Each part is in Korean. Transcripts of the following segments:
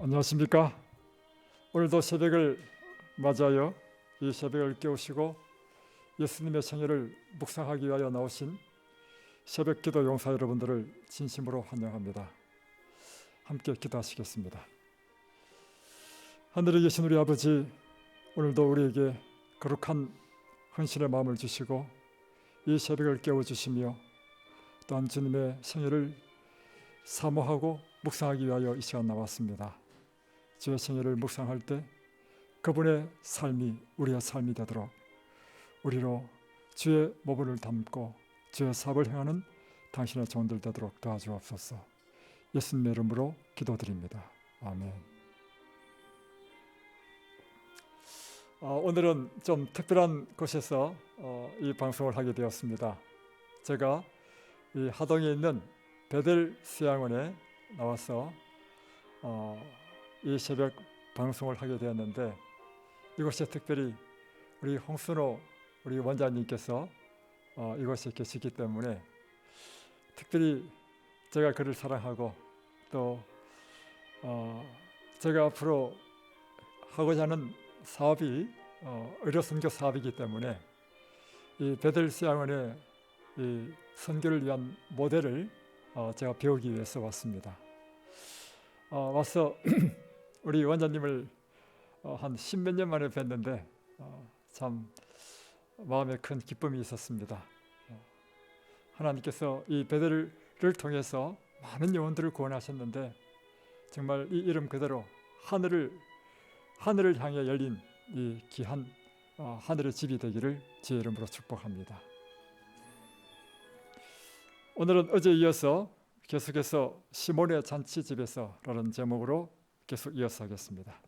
안녕하십니까? 오늘도 새벽을 맞아요. 이 새벽을 깨우시고 예수님의 생애를 묵상하기 위하여 나오신 새벽기도 용사 여러분들을 진심으로 환영합니다. 함께 기도하시겠습니다. 하늘에 계신 우리 아버지, 오늘도 우리에게 거룩한 헌신의 마음을 주시고 이 새벽을 깨워주시며 또한 주님의 생애를 사모하고 묵상하기 위하여 이 시간 나왔습니다. 주의 생애를 묵상할 때 그분의 삶이 우리의 삶이 되도록 우리로 주의 모본을 담고 주의 사업을 행하는 당신의 종들 되도록 도와주옵소서. 예수님의 이름으로 기도드립니다. 아멘. 오늘은 좀 특별한 곳에서 이 방송을 하게 되었습니다. 제가 이 하동에 있는 베델 수양원에 나와서 이 새벽 방송을 하게 되었는데, 이곳에 특별히 우리 홍순호 우리 원장님께서 이곳에 계시기 때문에 특별히 제가 그를 사랑하고 또 제가 앞으로 하고자 하는 사업이 의료 선교 사업이기 때문에 이 베델 수양원의 이 선교를 위한 모델을 제가 배우기 위해서 왔습니다. 와서 우리 원장님을 한 10몇 년 만에 뵀는데 참 마음에 큰 기쁨이 있었습니다. 하나님께서 이 베델을 통해서 많은 영혼들을 구원하셨는데 정말 이 이름 그대로 하늘을 향해 열린 이 귀한 하늘의 집이 되기를 주의 이름으로 축복합니다. 오늘은 어제 이어서 계속해서 시몬의 잔치집에서라는 제목으로 계속 이어서 하겠습니다.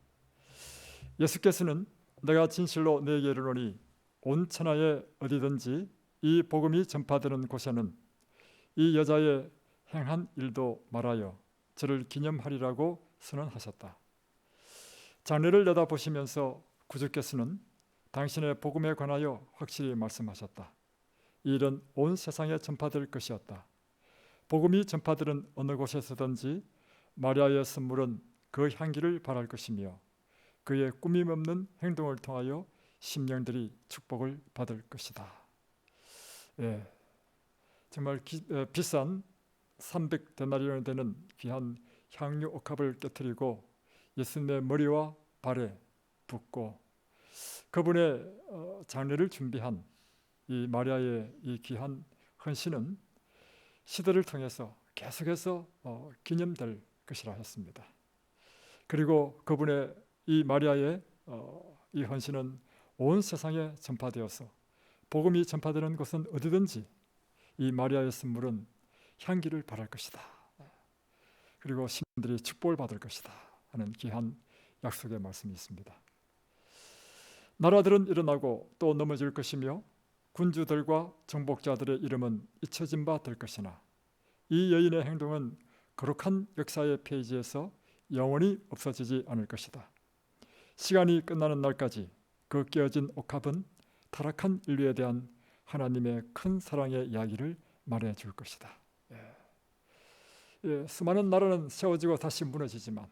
예수께서는 내가 진실로 너에게 이르노니 온 천하에 어디든지 이 복음이 전파되는 곳에는 이 여자의 행한 일도 말하여 저를 기념하리라고 선언하셨다. 장례를 내다보시면서 구주께서는 당신의 복음에 관하여 확실히 말씀하셨다. 이 일은 온 세상에 전파될 것이었다. 복음이 전파되는 어느 곳에서든지 마리아의 선물은 그 향기를 발할 것이며 그의 꾸밈없는 행동을 통하여 심령들이 축복을 받을 것이다. 정말 비싼 300데나리온이 되는 귀한 향유 옥합을 깨뜨리고 예수님의 머리와 발에 붓고 그분의 장례를 준비한 이 마리아의 이 귀한 헌신은 시대를 통해서 계속해서 기념될 것이라 했습니다. 그리고 그분의 이 마리아의 이 헌신은 온 세상에 전파되어서 복음이 전파되는 곳은 어디든지 이 마리아의 선물은 향기를 발할 것이다. 그리고 시민들이 축복을 받을 것이다 하는 귀한 약속의 말씀이 있습니다. 나라들은 일어나고 또 넘어질 것이며 군주들과 정복자들의 이름은 잊혀진 바 될 것이나 이 여인의 행동은 거룩한 역사의 페이지에서 영원히 없어지지 않을 것이다. 시간이 끝나는 날까지 그 깨어진 옥합은 타락한 인류에 대한 하나님의 큰 사랑의 이야기를 말해줄 것이다. 수많은 나라는 세워지고 다시 무너지지만,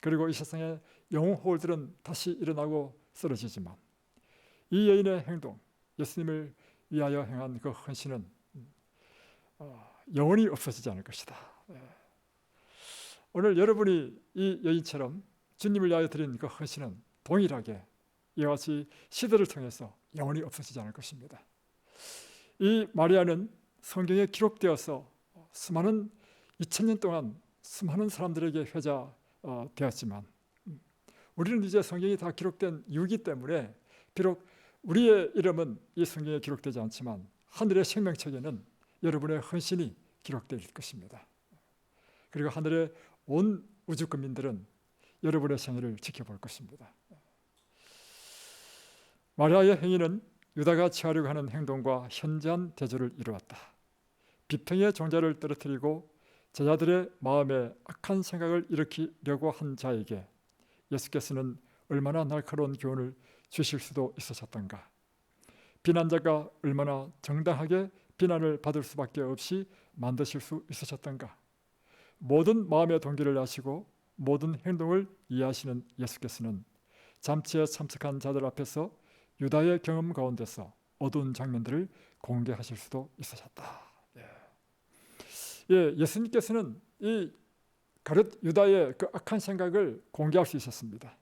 그리고 이 세상의 영웅 호울들은 다시 일어나고 쓰러지지만, 이 여인의 행동, 예수님을 위하여 행한 그 헌신은 영원히 없어지지 않을 것이다. 오늘 여러분이 이 여인처럼 주님을 위하여 드린 그 헌신은 동일하게 이와 같이 시대를 통해서 영원히 없어지지 않을 것입니다. 이 마리아는 성경에 기록되어서 수많은 2000년 동안 수많은 사람들에게 회자되었지만 우리는 이제 성경이 다 기록된 이유이기 때문에 비록 우리의 이름은 이 성경에 기록되지 않지만 하늘의 생명책에는 여러분의 헌신이 기록될 것입니다. 그리고 하늘의 온 우주 국민들은 여러분의 생애를 지켜볼 것입니다. 마리아의 행위는 유다가 취하려고 하는 행동과 현저한 대조를 이루었다. 비평의 종자를 떨어뜨리고 제자들의 마음에 악한 생각을 일으키려고 한 자에게 예수께서는 얼마나 날카로운 교훈을 주실 수도 있으셨던가. 비난자가 얼마나 정당하게 비난을 받을 수밖에 없이 만드실 수 있으셨던가. 모든 마음의 동기를 아시고 모든 행동을 이해하시는 예수께서는 잠치에 참석한 자들 앞에서 유다의 경험 가운데서 어두운 장면들을 공개하실 수도 있으셨다. 예수님께서는 이 가룟 유다의 그 악한 생각을 공개할 수 있었습니다.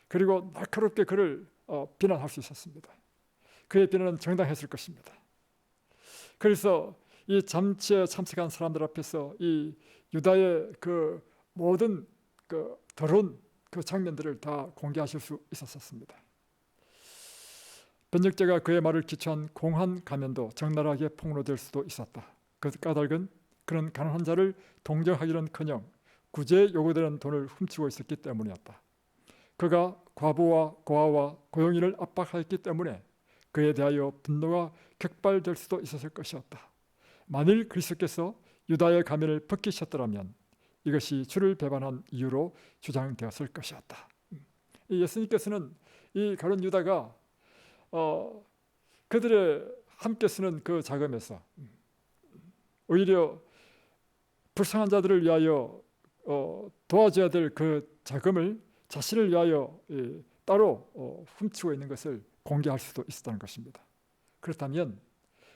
그리고 날카롭게 그를 비난할 수 있었습니다. 그의 비난은 정당했을 것입니다. 그래서 이 잠치에 참석한 사람들 앞에서 이 유다의 그 모든 그 더러운 그 장면들을 다 공개하실 수 있었습니다. 번역자가 그의 말을 기초한 공한 가면도 적나라하게 폭로될 수도 있었다. 그 까닭은 그는 가난한 자를 동정하기는커녕 구제에 요구되는 돈을 훔치고 있었기 때문이었다. 그가 과부와 고아와 고용인을 압박하였기 때문에 그에 대하여 분노가 격발될 수도 있었을 것이었다. 만일 그리스도께서 유다의 가면을 벗기셨더라면 이것이 주를 배반한 이유로 주장되었을 것이었다. 예수님께서는 이 가룟 유다가 그들의 함께 쓰는 그 자금에서 오히려 불쌍한 자들을 위하여 도와줘야 될 그 자금을 자신을 위하여 따로 훔치고 있는 것을 공개할 수도 있었다는 것입니다. 그렇다면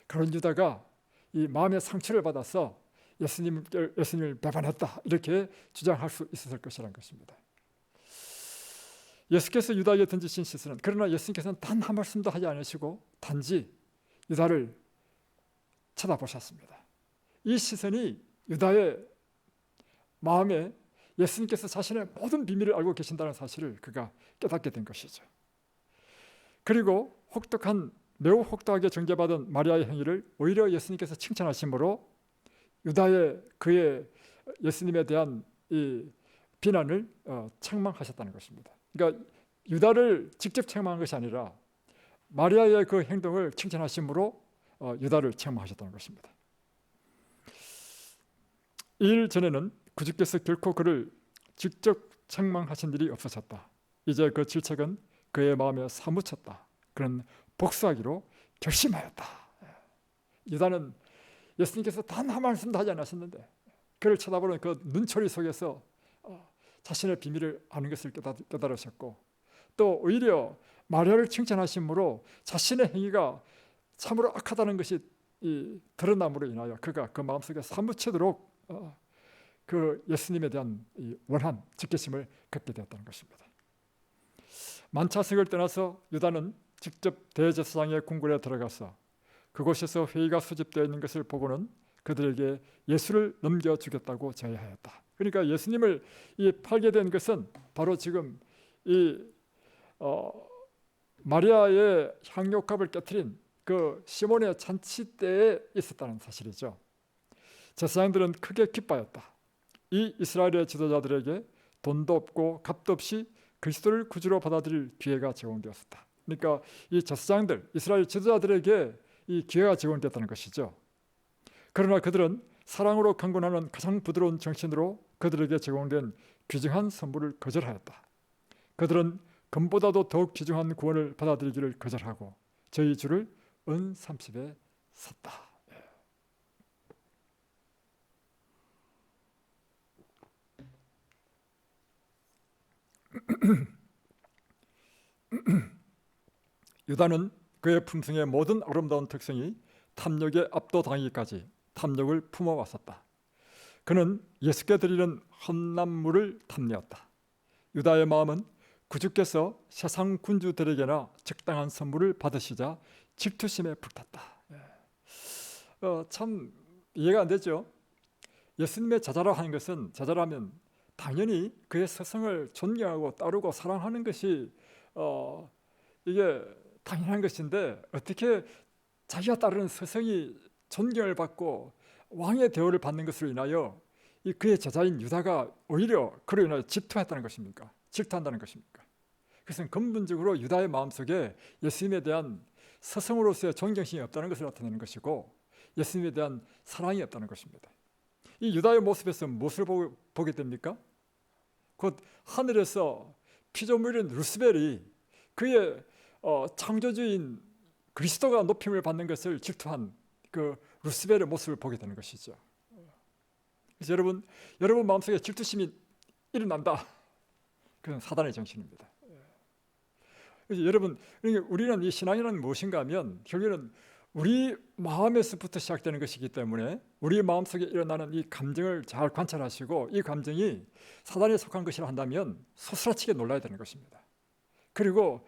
그런 유다가 이 마음의 상처를 받아서 예수님을 배반했다 이렇게 주장할 수 있었을 것이라는 것입니다. 예수께서 유다에게 던지신 시선은, 그러나 예수님께서는 단 한 말씀도 하지 않으시고 단지 유다를 쳐다보셨습니다. 이 시선이 유다의 마음에 예수님께서 자신의 모든 비밀을 알고 계신다는 사실을 그가 깨닫게 된 것이죠. 그리고 매우 혹독하게 정죄받은 마리아의 행위를 오히려 예수님께서 칭찬하심으로 유다의 그의 예수님에 대한 이 비난을 책망하셨다는 것입니다. 그러니까 유다를 직접 책망한 것이 아니라 마리아의 그 행동을 칭찬하심으로 유다를 책망하셨다는 것입니다. 이 일 전에는 구주께서 결코 그를 직접 책망하신 일이 없어졌다. 이제 그 질책은 그의 마음에 사무쳤다. 그는 복수하기로 결심하였다. 유다는 예수님께서 단 한 말씀도 하지 않으셨는데 그를 쳐다보는 그 눈초리 속에서 자신의 비밀을 아는 것을 깨달으셨고, 또 오히려 마리아를 칭찬하심으로 자신의 행위가 참으로 악하다는 것이 드러남으로 인하여 그가 그 마음속에 사무치도록 그 예수님에 대한 원한, 직계심을 갖게 되었다는 것입니다. 만차석을 떠나서 유다는 직접 대제사장의 궁궐에 들어가서 그곳에서 회의가 수집되어 있는 것을 보고는 그들에게 예수를 넘겨주겠다고 제의하였다. 그러니까 예수님을 팔게 된 것은 바로 지금 마리아의 향료값을 깨뜨린 그 시몬의 잔치 때에 있었다는 사실이죠. 제사장들은 크게 기뻐하였다. 이 이스라엘의 지도자들에게 돈도 없고 값도 없이 그리스도를 구주로 받아들일 기회가 제공되었다. 그러니까 이 제사장들, 이스라엘 지도자들에게 이 기회가 제공됐다는 것이죠. 그러나 그들은 사랑으로 강권하는 가장 부드러운 정신으로 그들에게 제공된 귀중한 선물을 거절하였다. 그들은 금보다도 더욱 귀중한 구원을 받아들이기를 거절하고 저희 주를 은 30에 샀다. 유다는 그의 품성의 모든 아름다운 특성이 탐욕에 압도당하기까지 탐욕을 품어왔었다. 그는 예수께 드리는 헌납물을 탐내었다. 유다의 마음은 구주께서 세상 군주들에게나 적당한 선물을 받으시자 질투심에 불탔다. 참 이해가 안 되죠. 예수님의 제자라 하는 것은, 제자라면 당연히 그의 스승을 존경하고 따르고 사랑하는 것이 이게 당연한 것인데, 어떻게 자기가 따르는 스승이 존경을 받고 왕의 대우를 받는 것으로 인하여 그의 제자인 유다가 오히려 그로 인하여 질투했다는 것입니까? 질투한다는 것입니까? 그것은 근본적으로 유다의 마음속에 예수님에 대한 스승으로서의 존경심이 없다는 것을 나타내는 것이고, 예수님에 대한 사랑이 없다는 것입니다. 이 유다의 모습에서 무엇을 보게 됩니까? 곧 하늘에서 피조물인 루스벨이 그의 창조주인 그리스도가 높임을 받는 것을 질투한 그 루스벨의 모습을 보게 되는 것이죠. 그래서 여러분 마음속에 질투심이 일어난다. 그건 사단의 정신입니다. 그래서 여러분, 우리는 이 신앙이란 무엇인가 하면 결국에는 우리 마음에서부터 시작되는 것이기 때문에 우리 마음속에 일어나는 이 감정을 잘 관찰하시고 이 감정이 사단에 속한 것이라 한다면 소스라치게 놀라야 되는 것입니다. 그리고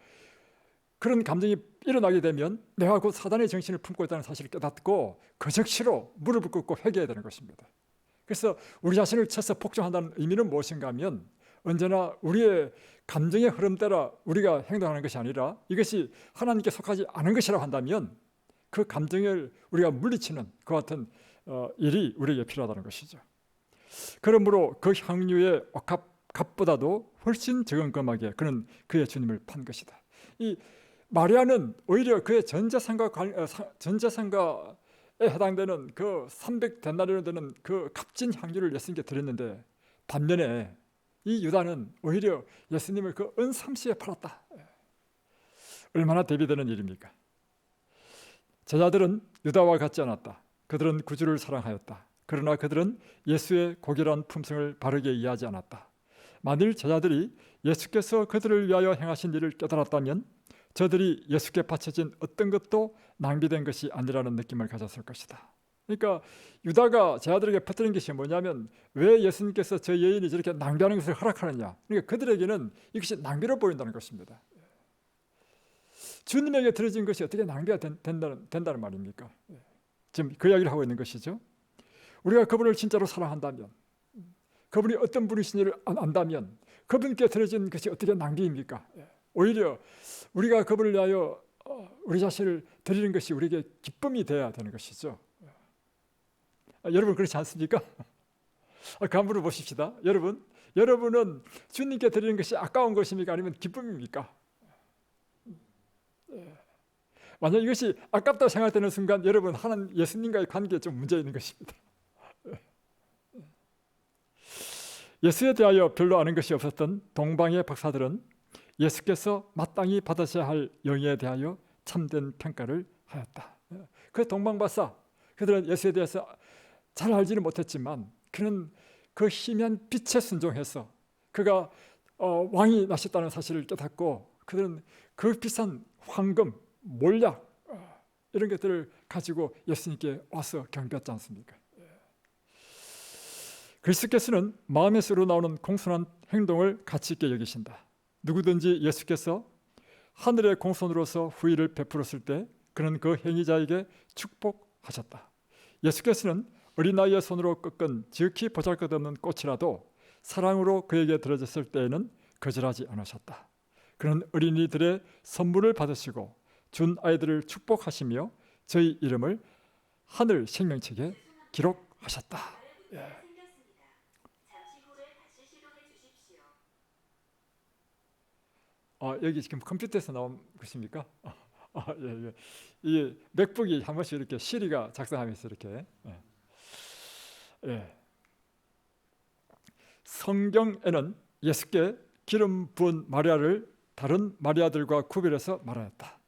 그런 감정이 일어나게 되면 내가 곧 사단의 정신을 품고 있다는 사실을 깨닫고 그 즉시로 무릎을 꿇고 회개해야 되는 것입니다. 그래서 우리 자신을 쳐서 폭정한다는 의미는 무엇인가 하면 언제나 우리의 감정의 흐름 따라 우리가 행동하는 것이 아니라 이것이 하나님께 속하지 않은 것이라고 한다면 그 감정을 우리가 물리치는 그 같은 일이 우리에게 필요하다는 것이죠. 그러므로 그 향유의 값보다도 훨씬 적은금하게 그는 그의 주님을 판 것이다. 이 마리아는 오히려 그의 전재산가에 해당되는 그 300데나리온 되는 그 값진 향유를 예수님께 드렸는데 반면에 이 유다는 오히려 예수님을 그 은삼시에 팔았다. 얼마나 대비되는 일입니까? 제자들은 유다와 같지 않았다. 그들은 구주를 사랑하였다. 그러나 그들은 예수의 고결한 품성을 바르게 이해하지 않았다. 만일 제자들이 예수께서 그들을 위하여 행하신 일을 깨달았다면 저들이 예수께 바쳐진 어떤 것도 낭비된 것이 아니라는 느낌을 가졌을 것이다. 그러니까 유다가 제자들에게 퍼뜨린 것이 뭐냐면 왜 예수님께서 저 여인이 저렇게 낭비하는 것을 허락하느냐. 그러니까 그들에게는 이것이 낭비로 보인다는 것입니다. 주님에게 드려진 것이 어떻게 낭비가 된다는 말입니까? 지금 그 이야기를 하고 있는 것이죠. 우리가 그분을 진짜로 사랑한다면, 그분이 어떤 분이신지를 안다면 그분께 드려진 것이 어떻게 낭비입니까? 오히려 우리가 그분을 위하여 우리 자신을 드리는 것이 우리에게 기쁨이 되어야 되는 것이죠. 여러분 그렇지 않습니까? 한번 물어보십시다. 여러분은 주님께 드리는 것이 아까운 것입니까? 아니면 기쁨입니까? 만약 이것이 아깝다고 생각되는 순간 여러분 하나님 예수님과의 관계에 좀 문제 있는 것입니다. 예수에 대하여 별로 아는 것이 없었던 동방의 박사들은 예수께서 마땅히 받으셔야 할 영예에 대하여 참된 평가를 하였다. 그 동방 박사 그들은 예수에 대해서 잘 알지는 못했지만 그는 그 희미한 빛에 순종해서 그가 왕이 나셨다는 사실을 깨닫고 그들은 그 비싼 황금, 몰약 이런 것들을 가지고 예수님께 와서 경배했지 않습니까? 그리스도께서는 마음에서 우러나오는 공손한 행동을 가치 있게 여기신다. 누구든지 예수께서 하늘의 공손으로서 후의를 베풀었을 때 그는 그 행위자에게 축복하셨다. 예수께서는 어린아이의 손으로 꺾은 지극히 보잘것없는 꽃이라도 사랑으로 그에게 들어졌을 때에는 거절하지 않으셨다. 그는 어린이들의 선물을 받으시고 준 아이들을 축복하시며 저희 이름을 하늘 생명책에 기록하셨다. 예. 여기 지금 컴퓨터에서 나온 것입니까? 예. 이 맥북이 한 번씩 이렇게 시리가 작성하면서 이렇게. 예. 성경에는 예수께 기름 부은 마리아를 다른 마리아들과 구별해서 말하였다.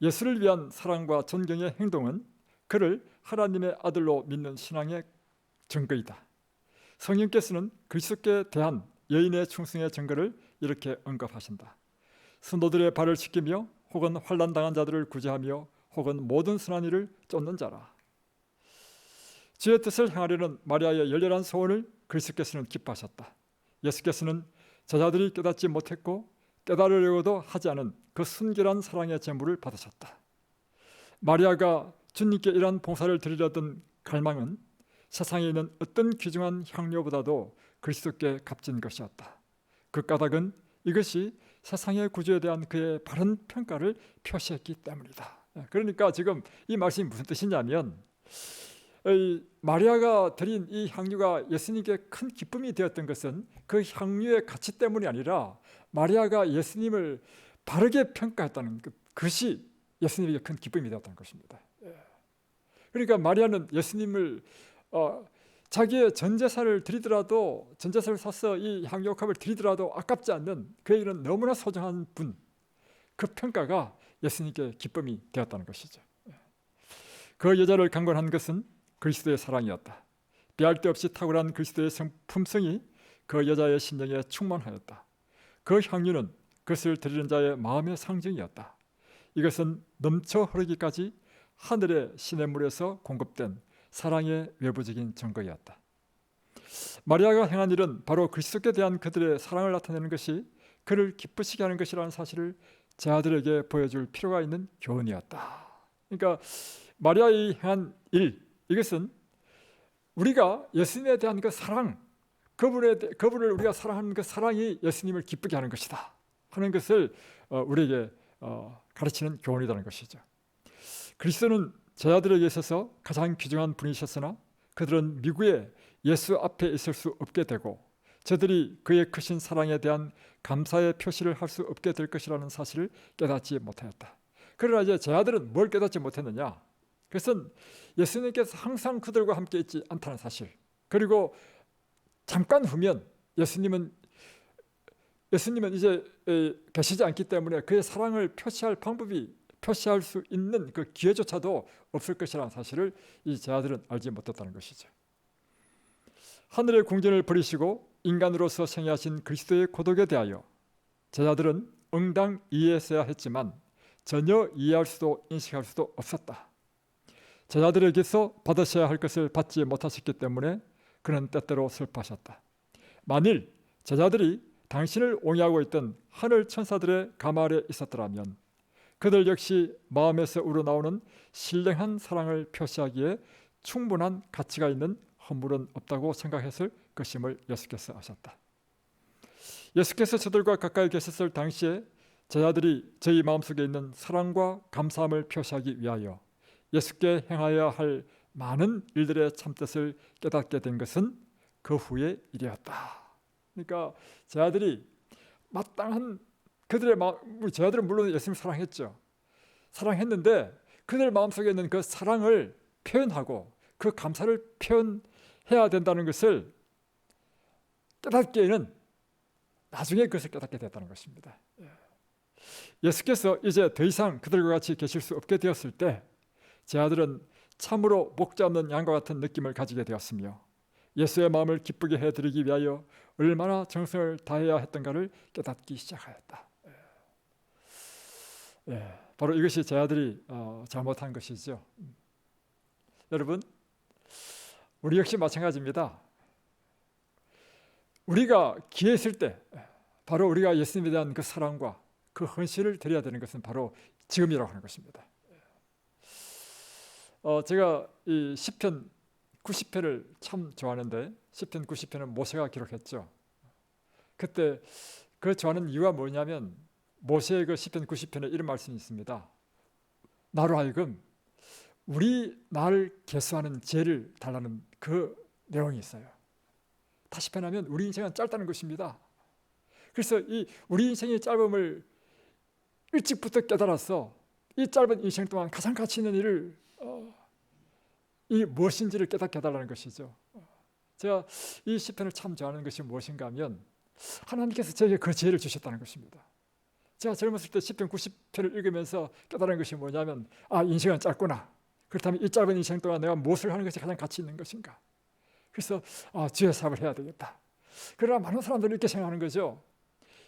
예수를 위한 사랑과 존경의 행동은 그를 하나님의 아들로 믿는 신앙의 증거이다. 성령께서는 그리스도께 대한 여인의 충성의 증거를 이렇게 언급하신다. 순도들의 발을 씻기며 혹은 환난 당한 자들을 구제하며 혹은 모든 선한 일을 쫓는 자라. 주의 뜻을 행하려는 마리아의 열렬한 소원을 그리스도께서는 기뻐하셨다. 예수께서는 제자들이 깨닫지 못했고 깨달으려고도 하지 않은 그 순결한 사랑의 제물을 받으셨다. 마리아가 주님께 이러한 봉사를 드리려던 갈망은 세상에 있는 어떤 귀중한 향료보다도 그리스도께 값진 것이었다. 그 까닭은 이것이 세상의 구주에 대한 그의 바른 평가를 표시했기 때문이다. 그러니까 지금 이 말씀이 무슨 뜻이냐면 마리아가 드린 이 향유가 예수님께 큰 기쁨이 되었던 것은 그 향유의 가치 때문이 아니라 마리아가 예수님을 바르게 평가했다는 그것이 예수님에게 큰 기쁨이 되었다는 것입니다. 그러니까 마리아는 예수님을 자기의 전 재산을 드리더라도 전 재산을 사서 이 향유값을 드리더라도 아깝지 않는 그에게는 너무나 소중한 분, 그 평가가 예수님께 기쁨이 되었다는 것이죠. 그 여자를 강권한 것은 그리스도의 사랑이었다. 비할 데 없이 탁월한 그리스도의 품성이 그 여자의 심령에 충만하였다. 그 향유는 그것을 드리는 자의 마음의 상징이었다. 이것은 넘쳐 흐르기까지 하늘의 시냇물에서 공급된 사랑의 외부적인 증거였다. 마리아가 행한 일은 바로 그리스도께 대한 그들의 사랑을 나타내는 것이 그를 기쁘시게 하는 것이라는 사실을 제자들에게 보여줄 필요가 있는 교훈이었다. 그러니까 마리아의 행한 일, 이것은 우리가 예수님에 대한 그 사랑, 그분을 우리가 사랑하는 그 사랑이 예수님을 기쁘게 하는 것이다 하는 것을 우리에게 가르치는 교훈이라는 것이죠. 그리스도는 제자들에게 있어서 가장 귀중한 분이셨으나 그들은 미국에 예수 앞에 있을 수 없게 되고 저들이 그의 크신 사랑에 대한 감사의 표시를 할 수 없게 될 것이라는 사실을 깨닫지 못하였다. 그러나 이제 제자들은 뭘 깨닫지 못했느냐? 그것은 예수님께서 항상 그들과 함께 있지 않다는 사실, 그리고 잠깐 후면 예수님은 이제 계시지 않기 때문에 그의 사랑을 표시할 수 있는 그 기회조차도 없을 것이라는 사실을 이 제자들은 알지 못했다는 것이죠. 하늘의 궁전을 버리시고 인간으로서 생애하신 그리스도의 고독에 대하여 제자들은 응당 이해했어야 했지만 전혀 이해할 수도 인식할 수도 없었다. 제자들에게서 받으셔야 할 것을 받지 못하셨기 때문에 그는 때때로 슬퍼하셨다. 만일 제자들이 당신을 옹이하고 있던 하늘 천사들의 감 아래 있었더라면 그들 역시 마음에서 우러나오는 신령한 사랑을 표시하기에 충분한 가치가 있는 허물은 없다고 생각했을 것임을 예수께서 하셨다. 예수께서 저들과 가까이 계셨을 당시에 제자들이 저희 마음속에 있는 사랑과 감사함을 표시하기 위하여 예수께 행하여야 할 많은 일들의 참뜻을 깨닫게 된 것은 그 후의 일이었다. 그러니까 제자들이 마땅한 그들의 마음, 제자들은 물론 예수님을 사랑했죠. 사랑했는데 그들 마음속에 있는 그 사랑을 표현하고 그 감사를 표현해야 된다는 것을 깨닫기에는 나중에 그것을 깨닫게 됐다는 것입니다. 예수께서 이제 더 이상 그들과 같이 계실 수 없게 되었을 때 제자들은 참으로 목자 없는 양과 같은 느낌을 가지게 되었으며 예수의 마음을 기쁘게 해드리기 위하여 얼마나 정성을 다해야 했던가를 깨닫기 시작하였다. 바로 이것이 제자들이 잘못한 것이죠. 여러분, 우리 역시 마찬가지입니다. 우리가 기회 있을 때 바로 우리가 예수님에 대한 그 사랑과 그 헌신을 드려야 되는 것은 바로 지금이라고 하는 것입니다. 제가 이 시편 90편을 참 좋아하는데 시편 90편은 모세가 기록했죠. 그때 그 좋아하는 이유가 뭐냐면 모세의 그 시편 90편에 이런 말씀이 있습니다. 나로 하여금 우리 나를 계수하는 죄를 달라는 그 내용이 있어요. 다시 표현하면 우리 인생은 짧다는 것입니다. 그래서 이 우리 인생의 짧음을 일찍부터 깨달아서 이 짧은 인생 동안 가장 가치 있는 일을 이 무엇인지를 깨닫게 해달라는 것이죠. 제가 이 시편을 참 좋아하는 것이 무엇인가 하면 하나님께서 저에게 그 지혜를 주셨다는 것입니다. 제가 젊었을 때 시편 90편을 읽으면서 깨달은 것이 뭐냐면 인생은 짧구나. 그렇다면 이 짧은 인생 동안 내가 무엇을 하는 것이 가장 가치 있는 것인가. 그래서 주의 사업을 해야 되겠다. 그러나 많은 사람들이 이렇게 생각하는 거죠.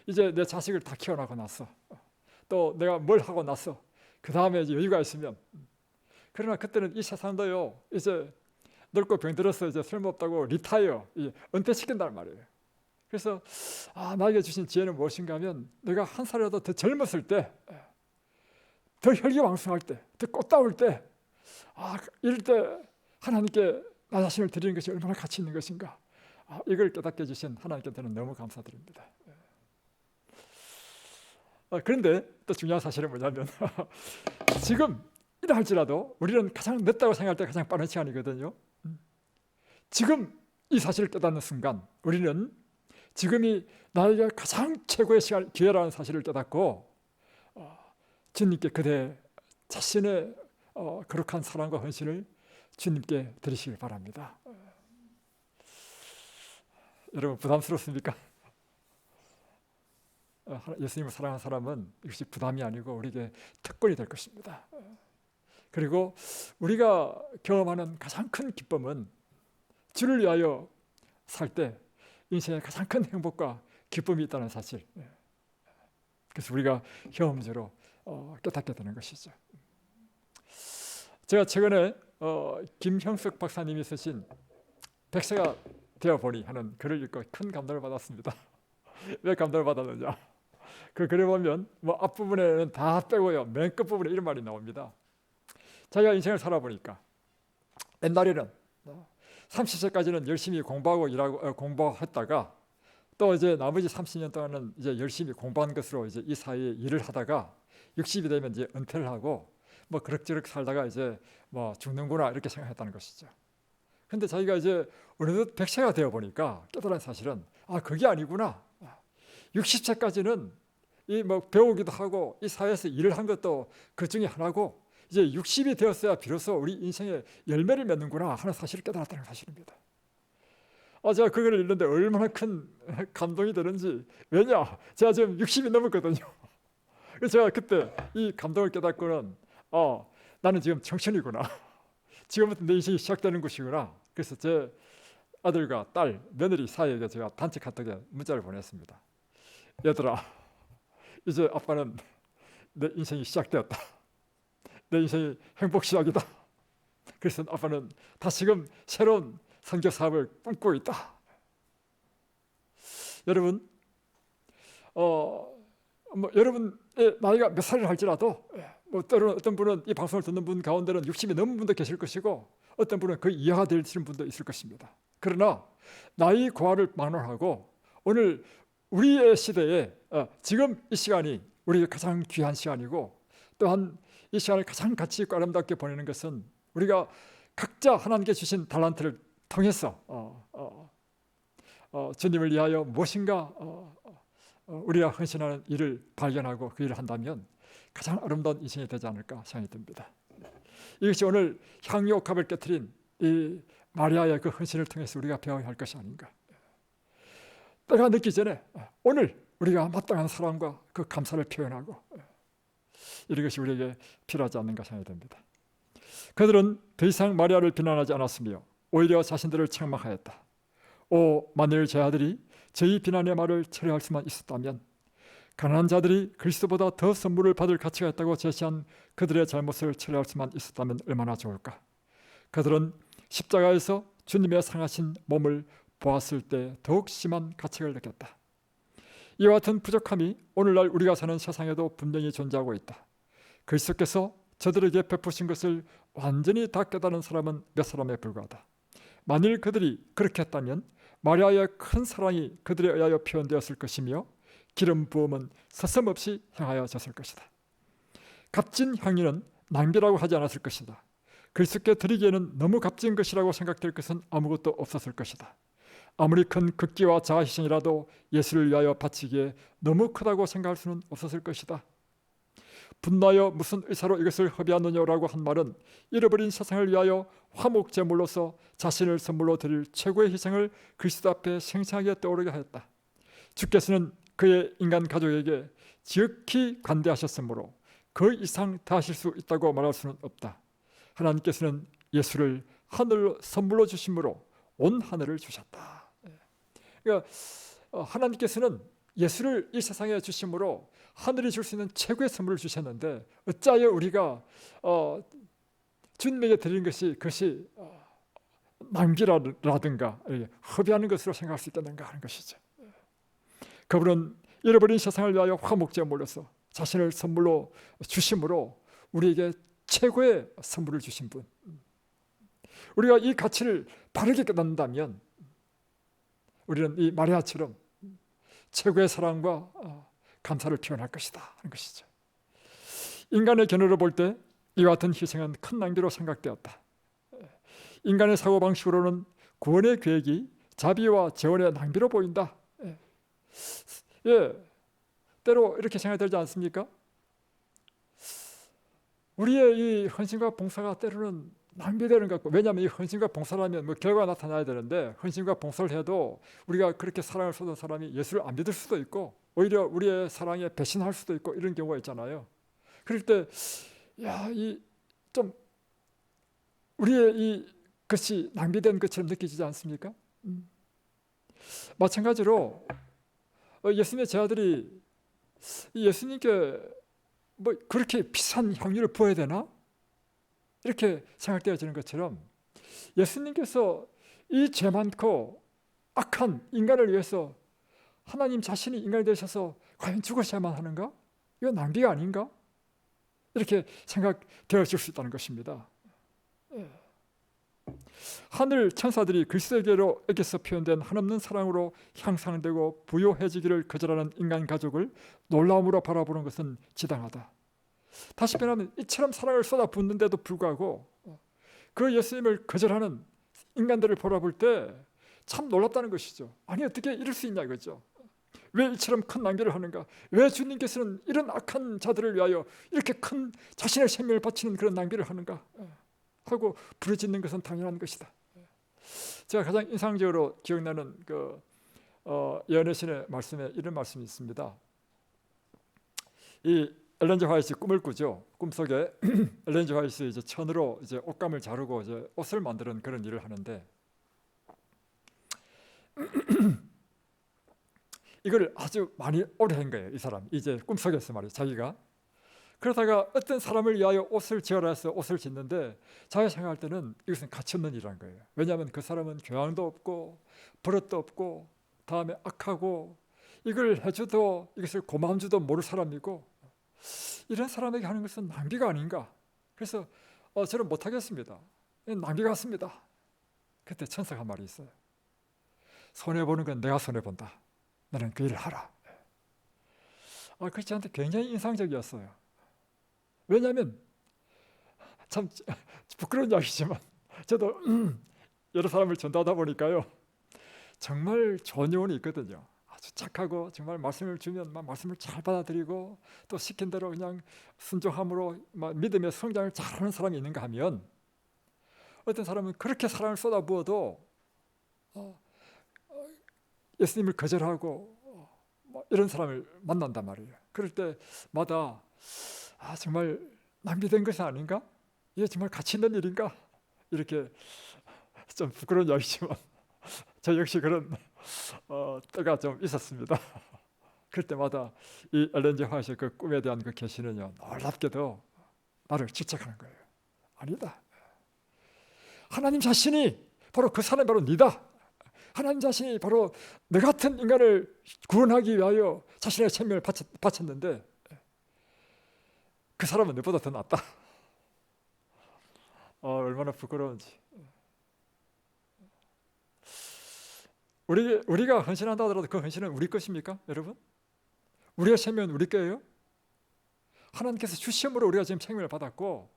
이제 내 자식을 다 키워나고 나서 또 내가 뭘 하고 나서 그 다음에 이제 여유가 있으면, 그러나 그때는 이 세상도요 이제 늙고 병들어서 이제 쓸모없다고 리타이어, 은퇴시킨단 말이에요. 그래서 나에게 주신 지혜는 무엇인가 하면 내가 한 살이라도 더 젊었을 때, 더 혈기왕성할 때, 더 꽃다울 때, 이럴 때 하나님께 나 자신을 드리는 것이 얼마나 가치 있는 것인가, 이걸 깨닫게 해주신 하나님께 저는 너무 감사드립니다. 그런데 또 중요한 사실은 뭐냐면 지금 이라 할지라도 우리는 가장 늦다고 생각할 때 가장 빠른 시간이거든요. 지금 이 사실을 깨닫는 순간 우리는 지금이 나에게 가장 최고의 기회라는 사실을 깨닫고 주님께 그대 자신의 거룩한 사랑과 헌신을 주님께 드리시길 바랍니다. 여러분 부담스럽습니까? 예수님을 사랑하는 사람은 이것이 부담이 아니고 우리에게 특권이 될 것입니다. 그리고 우리가 경험하는 가장 큰 기쁨은 주를 위하여 살 때 인생에 가장 큰 행복과 기쁨이 있다는 사실. 그래서 우리가 경험적으로 깨닫게 되는 것이죠. 제가 최근에 김형석 박사님이 쓰신 백세가 되어보니 하는 글을 읽고 큰 감동을 받았습니다. 왜 감동을 받았느냐? 그 글을 보면 뭐 앞부분에는 다 빼고요, 맨 끝부분에 이런 말이 나옵니다. 자기가 인생을 살아보니까 옛날에는 30세까지는 열심히 공부하고 일하고 공부했다가 또 이제 나머지 30년 동안은 이제 열심히 공부한 것으로 이제 이 사회에 일을 하다가 60이 되면 이제 은퇴를 하고 뭐 그럭저럭 살다가 이제 뭐 죽는구나 이렇게 생각했다는 것이죠. 근데 자기가 이제 어느덧 100세가 되어 보니까 깨달은 사실은 그게 아니구나. 60세까지는 이 뭐 배우기도 하고 이 사회에서 일을 한 것도 그 중에 하나고 이제 60이 되었어야 비로소 우리 인생의 열매를 맺는구나 하는 사실을 깨달았다는 사실입니다. 제가 그걸 읽는데 얼마나 큰 감동이 되는지. 왜냐? 제가 지금 60이 넘었거든요. 그래서 제가 그때 이 감동을 깨닫고는 나는 지금 청춘이구나. 지금부터 내 인생이 시작되는 것이구나. 그래서 제 아들과 딸, 며느리 사이에게 제가 단체 카톡에 문자를 보냈습니다. 얘들아, 이제 아빠는 내 인생이 시작되었다. 내 인생이 행복 시작이다. 그래서 아빠는 다시금 새로운 선교 사업을 꿈꾸고 있다. 여러분, 여러분의 나이가 몇 살을 할지라도 뭐 때로는 어떤 분은 이 방송을 듣는 분 가운데는 60이 넘은 분도 계실 것이고 어떤 분은 그 이하가 되시는 분도 있을 것입니다. 그러나 나이 고하를 막론하고 오늘 우리의 시대에 지금 이 시간이 우리에게 가장 귀한 시간이고 또한 이 시간을 가장 가치 있고 아름답게 보내는 것은 우리가 각자 하나님께 주신 달란트를 통해서 주님을 위하여 무엇인가 우리가 헌신하는 일을 발견하고 그 일을 한다면 가장 아름다운 인생이 되지 않을까 생각이 듭니다. 이것이 오늘 향유옥합을 깨트린 이 마리아의 그 헌신을 통해서 우리가 배워야 할 것이 아닌가. 때가 늦기 전에 오늘 우리가 마땅한 사랑과 그 감사를 표현하고 이런 것이 우리에게 필요하지 않는가 생각이 듭니다. 그들은 더 이상 마리아를 비난하지 않았으며 오히려 자신들을 책망하였다. 만일 제 아들이 저희 비난의 말을 철회할 수만 있었다면 가난한 자들이 그리스도보다 더 선물을 받을 가치가 있다고 제시한 그들의 잘못을 철회할 수만 있었다면 얼마나 좋을까. 그들은 십자가에서 주님의 상하신 몸을 보았을 때 더욱 심한 가책을 느꼈다. 이와 같은 부족함이 오늘날 우리가 사는 세상에도 분명히 존재하고 있다. 그리스도께서 저들에게 베푸신 것을 완전히 다 깨달은 사람은 몇 사람에 불과하다. 만일 그들이 그렇게 했다면 마리아의 큰 사랑이 그들에 의하여 표현되었을 것이며 기름 부음은 서슴없이 향하여졌을 것이다. 값진 향유는 낭비라고 하지 않았을 것이다. 그리스도께 드리기에는 너무 값진 것이라고 생각될 것은 아무것도 없었을 것이다. 아무리 큰 극기와 자아희생이라도 예수를 위하여 바치기에 너무 크다고 생각할 수는 없었을 것이다. 분노하여 무슨 의사로 이것을 허비하느냐라고 한 말은 잃어버린 세상을 위하여 화목제물로서 자신을 선물로 드릴 최고의 희생을 그리스도 앞에 생생하게 떠오르게 하였다. 주께서는 그의 인간 가족에게 지극히 관대하셨으므로 그 이상 더하실 수 있다고 말할 수는 없다. 하나님께서는 예수를 하늘로 선물로 주심으로 온 하늘을 주셨다. 그러니까 하나님께서는 예수를 이 세상에 주심으로 하늘이 줄 수 있는 최고의 선물을 주셨는데 어찌하여 우리가 주님에게 드리는 그것이 낭비라든가 허비하는 것으로 생각할 수 있겠는가 하는 것이죠. 그분은 잃어버린 세상을 위하여 화목제물로서 자신을 선물로 주심으로 우리에게 최고의 선물을 주신 분. 우리가 이 가치를 바르게 깨닫는다면 우리는 이 마리아처럼 최고의 사랑과 감사를 표현할 것이다 하는 것이죠. 인간의 견해로 볼 때 이와 같은 희생은 큰 낭비로 생각되었다. 인간의 사고방식으로는 구원의 계획이 자비와 재원의 낭비로 보인다. 때로 이렇게 생각되지 않습니까? 우리의 이 헌신과 봉사가 때로는 낭비되는 것 같고, 왜냐하면 이 헌신과 봉사라면 뭐 결과가 나타나야 되는데 헌신과 봉사를 해도 우리가 그렇게 사랑을 쏟은 사람이 예수를 안 믿을 수도 있고 오히려 우리의 사랑에 배신할 수도 있고 이런 경우가 있잖아요. 그럴 때 좀 우리의 이 것이 낭비된 것처럼 느껴지지 않습니까? 마찬가지로 예수님의 제자들이 예수님께 뭐 그렇게 비싼 향유를 부어야 되나? 이렇게 생각되어지는 것처럼 예수님께서 이 죄 많고 악한 인간을 위해서 하나님 자신이 인간이 되셔서 과연 죽으셔야만 하는가? 이건 낭비가 아닌가? 이렇게 생각되어질 수 있다는 것입니다. 하늘 천사들이 그리스도에게서 표현된 한없는 사랑으로 향상되고 부요해지기를 거절하는 인간 가족을 놀라움으로 바라보는 것은 지당하다. 다시 말하면 이처럼 사랑을 쏟아붓는데도 불구하고 그 예수님을 거절하는 인간들을 바라볼 때 참 놀랍다는 것이죠. 아니 어떻게 이럴 수 있냐 이거죠. 왜 이처럼 큰 낭비를 하는가? 왜 주님께서는 이런 악한 자들을 위하여 이렇게 큰 자신의 생명을 바치는 그런 낭비를 하는가? 하고 부르짖는 것은 당연한 것이다. 제가 가장 인상적으로 기억나는 예언의 신의 말씀에 이런 말씀이 있습니다. 이 엘렌 G 화이트 꿈을 꾸죠. 꿈속에 엘렌 G 화이트 이제 천으로 이제 옷감을 자르고 이제 옷을 만드는 그런 일을 하는데 이걸 아주 많이 오래 한 거예요. 이 사람 이제 꿈속에서 말이에요. 자기가 그러다가 어떤 사람을 위하여 옷을 지어라 해서 옷을 짓는데 자기가 생각할 때는 이것은 가치 없는 일이란 거예요. 왜냐하면 그 사람은 교양도 없고 버릇도 없고 다음에 악하고 이걸 해줘도 이것을 고마움 주도 모를 사람이고 이런 사람에게 하는 것은 낭비가 아닌가. 그래서 저는 못하겠습니다. 낭비 같습니다. 그때 천사가 말이 있어요. 손해보는 건 내가 손해본다. 너는 그 일을 하라. 그게 저한테 굉장히 인상적이었어요. 왜냐하면 참 부끄러운 이야기지만 저도 여러 사람을 전도하다 보니까요 정말 좋은 영혼이 있거든요. 아주 착하고 정말 말씀을 주면 막 말씀을 잘 받아들이고 또 시킨 대로 그냥 순종함으로 막 믿음의 성장을 잘하는 사람이 있는가 하면 어떤 사람은 그렇게 사랑을 쏟아부어도 예수님을 거절하고 이런 사람을 만난단 말이에요. 그럴 때마다 정말 낭비된 것이 아닌가? 이게 정말 가치 있는 일인가? 이렇게 좀 부끄러운 이야기지만 저 역시 그런 때가 좀 있었습니다. 그럴 때마다 이 엘렌 G 화이트의 그 꿈에 대한 그 계시는요 놀랍게도 나를 질책하는 거예요. 아니다. 하나님 자신이 바로 그 사람이 바로 니다. 하나님 자신이 바로 너 같은 인간을 구원하기 위하여 자신의 생명을 바쳤는데 그 사람은 너보다 더 낫다. 얼마나 부끄러운지. 우리가 헌신한다 하더라도 그 헌신은 우리 것입니까, 여러분? 우리의 생명은 우리 거예요? 하나님께서 주심으로 우리가 지금 생명을 받았고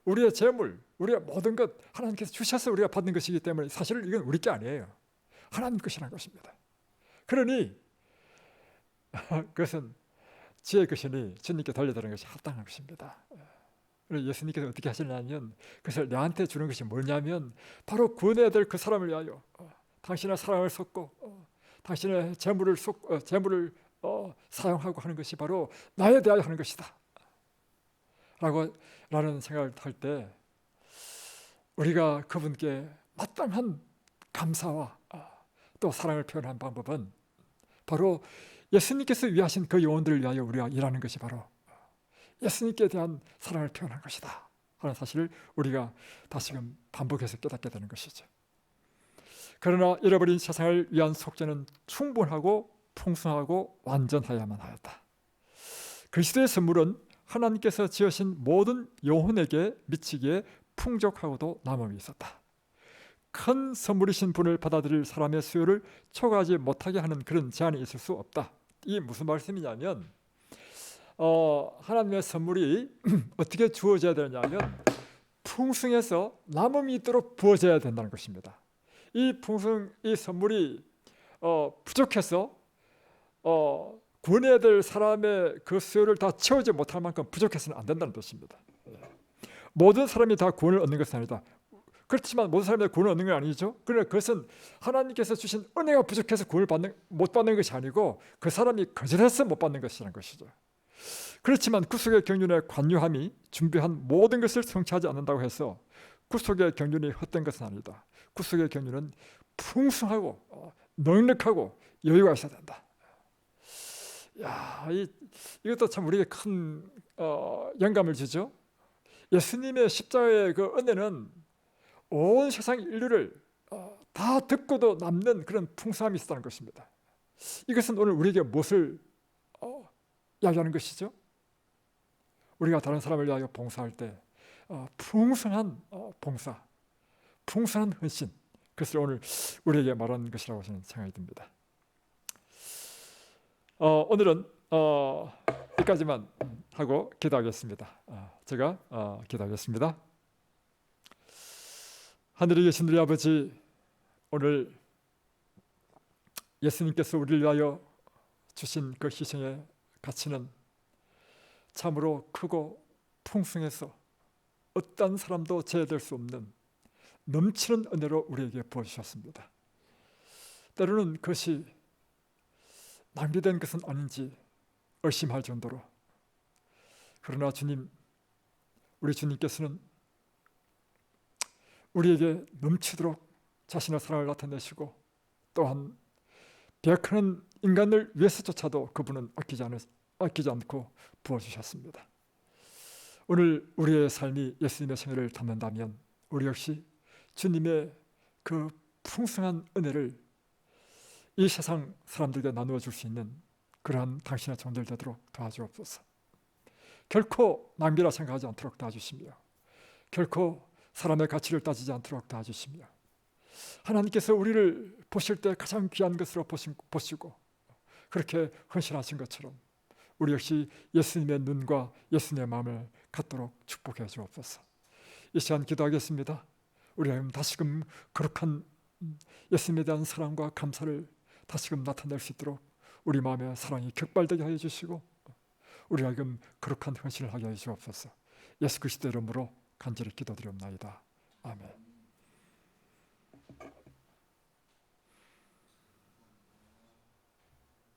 우리의 재물, 우리의 모든 것 하나님께서 주셔서 우리가 받는 것이기 때문에 사실 이건 우리 게 아니에요. 하나님 것이라는 것입니다. 그러니 그것은 지혜 것이니 주님께 돌려드리는 것이 합당한 것입니다. 예수님께서 어떻게 하시냐면 그것을 나한테 주는 것이 뭐냐면 바로 구원해야 될 그 사람을 위하여 당신의 사랑을 쏟고 당신의 재물을 사용하고 하는 것이 바로 나에 대하여 하는 것이다 라는 생각을 할 때 우리가 그분께 마땅한 감사와 또 사랑을 표현한 방법은 바로 예수님께서 위하신 그 영혼들을 위하여 우리가 일하는 것이 바로 예수님께 대한 사랑을 표현한 것이다 하는 사실을 우리가 다시금 반복해서 깨닫게 되는 것이죠. 그러나 잃어버린 세상을 위한 속죄는 충분하고 풍성하고 완전하야만 하였다. 그리스도의 선물은 하나님께서 지으신 모든 영혼에게 미치기에 풍족하고도 남음이 있었다. 큰 선물이신 분을 받아들일 사람의 수요를 초과하지 못하게 하는 그런 제한이 있을 수 없다. 이게 무슨 말씀이냐면 하나님의 선물이 어떻게 주어져야 되냐면 풍성해서 남음이 있도록 부어져야 된다는 것입니다. 이 선물이 부족해서 구원해야 될 사람의 그 수요를 다 채우지 못할 만큼 부족해서는 안 된다는 뜻입니다. 모든 사람이 다 구원을 얻는 것은 아니다. 그렇지만 모든 사람이 구원을 얻는 건 아니죠. 그러나 그것은 하나님께서 주신 은혜가 부족해서 구원을 못 받는 것이 아니고 그 사람이 거절해서 못 받는 것이라는 것이죠. 그렇지만 구속의 경륜의 관유함이 준비한 모든 것을 성취하지 않는다고 해서 구속의 경륜이 헛된 것은 아니다. 구속의 경륜은 풍성하고 넉넉하고 여유가 있어야 된다. 야, 이것도 참 우리에게 큰 영감을 주죠. 예수님의 십자가의 그 은혜는 온 세상 인류를 다 듣고도 남는 그런 풍성함이 있었다는 것입니다. 이것은 오늘 우리에게 무엇을 이야기하는 것이죠? 우리가 다른 사람을 위하여 봉사할 때 풍성한 봉사, 풍성한 헌신, 그것을 오늘 우리에게 말하는 것이라고 저는 생각이 듭니다. 오늘은 여기까지만 하고 기도하겠습니다. 제가 기도하겠습니다. 하늘에 계신 우리 아버지, 오늘 예수님께서 우리를 위하여 주신 그 희생의 가치는 참으로 크고 풍성해서 어떤 사람도 제어될 수 없는 넘치는 은혜로 우리에게 부어주셨습니다. 때로는 그것이 낭비된 것은 아닌지 의심할 정도로, 그러나 주님, 우리 주님께서는 우리에게 넘치도록 자신의 사랑을 나타내시고, 또한 배역하는 인간을 위해서조차도 그분은 아끼지 않고 부어주셨습니다. 오늘 우리의 삶이 예수님의 생애를 담는다면 우리 역시 주님의 그 풍성한 은혜를 이 세상 사람들에게 나누어 줄 수 있는 그러한 당신의 종들 되도록 도와주옵소서. 결코 낭비라 생각하지 않도록 도와주시며, 결코 사람의 가치를 따지지 않도록 도와주시며, 하나님께서 우리를 보실 때 가장 귀한 것으로 보시고 그렇게 헌신하신 것처럼 우리 역시 예수님의 눈과 예수님의 마음을 갖도록 축복해 주옵소서. 이 시간 기도하겠습니다. 우리 하나님 다시금 거룩한 예수님에 대한 사랑과 감사를 다시금 나타낼 수 있도록 우리 마음에 사랑이 격발되게 하여 주시고, 우리 하여금 거룩한 헌신을 하게 하여 주옵소서. 예수 그리스도 이름으로 간절히 기도드리옵나이다. 아멘.